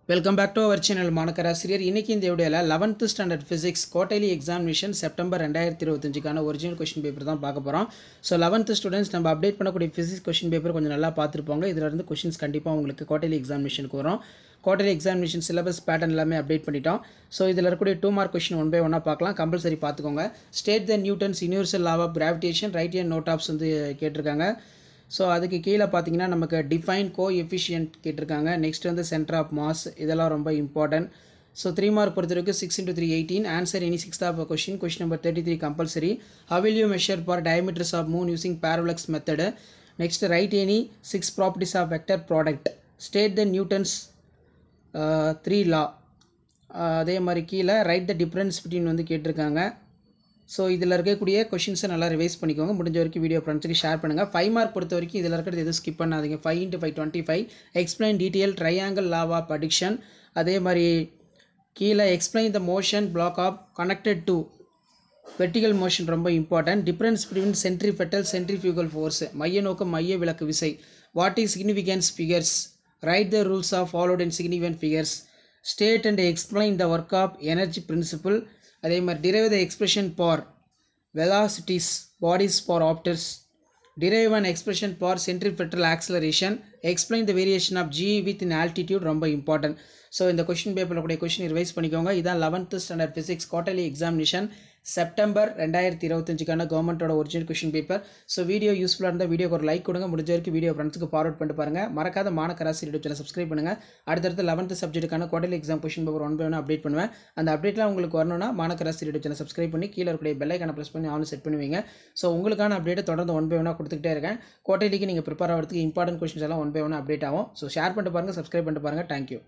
Welcome back to our channel மாணக்கராசிரியர். இன்றைக்கி இந்த வீடியோவில் 11th standard physics quarterly examination September 2025க்கான ஒரிஜினல் கொஷின் பேப்பர் தான் பார்க்க போகிறோம். ஸோ 11th ஸ்டூடெண்ட்ஸ் நம்ம அப்டேட் பண்ணக்கூடிய ஃபிசிக்ஸ் கொஷின் பேப்பர் கொஞ்சம் நல்லா பார்த்துருப்பாங்க. இதில் இருந்து கொஷின்ஸ் கண்டிப்பாக உங்களுக்கு குவார்ட்டர்லி எக்ஸாமினேஷனுக்கு வரும். குவார்ட்டர்லி எக்ஸாமினேஷன் சிலபஸ் பேட்டர்ன் எல்லாமே அப்டேட் பண்ணிட்டோம். ஸோ இதில் இருக்கக்கூடிய 2 மார்க் கொஷின் ஒன் பை ஒன்னாக பார்க்கலாம். கம்பல்சரி பார்த்துக்கோங்க. State the Newton's universal law of gravitation right hand note ஆப்ஸ் வந்து கேட்டிருக்காங்க. ஸோ அதுக்கு கீழே பார்த்தீங்கன்னா நமக்கு டிஃபைன் கோஎஃபிஷியன்ட் கேட்டிருக்காங்க. நெக்ஸ்ட் வந்து சென்டர் ஆஃப் மாஸ், இதெல்லாம் ரொம்ப இம்பார்ட்டன்ட். ஸோ 3 மார்க் பொறுத்த வரைக்கும் 6 × 3 18. Answer any 6th of question. Question number 33 compulsory. How will you measure for diameters of moon using parallax method? Next, write any 6 properties of vector product. State the Newton's 3 law. அதே மாதிரி கீழே right the difference between வந்து கேட்டிருக்காங்க. So இதில் இருக்கக்கூடிய கொஷின்ஸை நல்லா revise பண்ணிக்கோங்க. முடிஞ்ச வரைக்கும் வீடியோ ஃப்ரெண்ட்ஸுக்கு ஷேர் பண்ணுங்கள். 5 மார்க் பொறுத்த வரைக்கும் இதில் இருக்கிறது எதுவும் ஸ்கிப் பண்ணாதீங்க. 5 × 5 25. Explain detail triangle law of addition. அதே மாதிரி கீழே explain the motion block of connected to vertical motion ரொம்ப important. Difference between centripetal centrifugal force, மைய நோக்கம் மைய விலக்கு விசை. What is significance figures? Write the rules of followed in significant figures. State and explain the work of energy principle. அதே மாதிரி derive the expression for velocities, bodies for objects. Derive an expression for centripetal acceleration. Explain the variation of g with in altitude ரொம்ப important. So இந்த question பேப்பரில் கூடிய question revise பண்ணிக்கோங்க. இதான் 11th standard physics quarterly examination September 2025க்கான கவர்மெண்ட்டோட original question paper. So video யூஸ்ஃபுல்லாக இருந்தால் வீடியோக்கு ஒரு லைக் கொடுங்க. முடிஞ்ச வரைக்கும் வீடியோ ஃப்ரெண்ட்ஸுக்கு ஃபார்வர்ட் பண்ணிட்டு பாருங்கள். மறக்காத மாணக்கராசிரியர் யூடியூப் சேனல் சப்ஸ்கிரைப் பண்ணுங்கள். அடுத்தடுத்து 11th சப்ஜெக்ட்டுக்கான quarterly exam question paper one by one update பண்ணுவேன். அந்த அப்டேட்லாம் உங்களுக்கு வரணும்னா மாணக்கராசிரியர் யூடியூப் சேனல் சப்ஸ்கிரைப் பண்ணி கீழே இருக்கக்கூடிய பெல் ஐக்கானை ப்ரெஸ் பண்ணி ஆன் செட் பண்ணுவீங்க. ஸோ உங்களுக்கான அப்டேட்டை தொடர்ந்து ஒன் பை ஒன்னாக கொடுத்துக்கிட்டே இருக்கேன். குவார்ட்டர்லிக்கு நீங்கள் ப்ரிப்பேர் ஆகிறதுக்கு இம்பார்ட்டன்ட் கொஷின்ஸ் எல்லாம் ஒன் பை ஒன் அப்டேட் ஆகும். ஸோ ஷேர் பண்ணிட்டு பாருங்கள், சப்ஸ்கிரைப் பண்ணிட்டு பாருங்கள். தேங்க்யூ.